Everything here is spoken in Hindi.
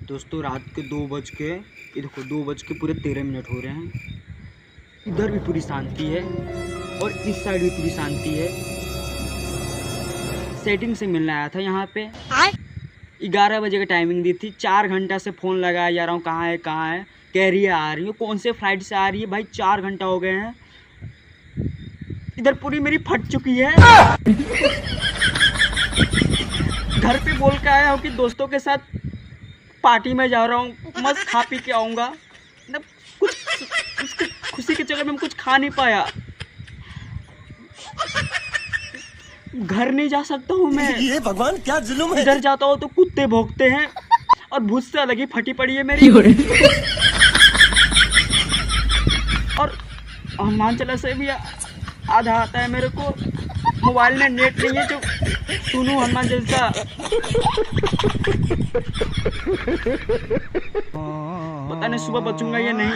दोस्तों रात के 2 बज के, ये देखो 2 बज के पूरे 13 मिनट हो रहे हैं। इधर भी पूरी शांति है और इस साइड भी पूरी शांति है। सेटिंग से मिलने आया था यहाँ पे। 11 बजे का टाइमिंग दी थी। 4 घंटा से फ़ोन लगाया जा रहा हूँ, कहाँ है कहाँ है। कह रही है आ रही हूँ। कौन से फ्लाइट से आ रही है भाई? 4 घंटा हो गए हैं। इधर पूरी मेरी फट चुकी है। घर पे बोल के आया हूँ कि दोस्तों के साथ पार्टी में जा रहा हूँ, मस्त खा पी के आऊँगा। मतलब कुछ उसके खुशी के चक्कर में मैं कुछ खा नहीं पाया। घर नहीं जा सकता हूँ मैं। ये भगवान क्या जुल्म है। इधर जाता हूँ तो कुत्ते भौंकते हैं और भूत से अलग ही फटी पड़ी है मेरी। और हनुमान चालीसा भी आधा आता है मेरे को। मोबाइल में नेट नहीं है जो सुनूं हनुमान चालीसा। पता नहीं सुबह बचूंगा या नहीं।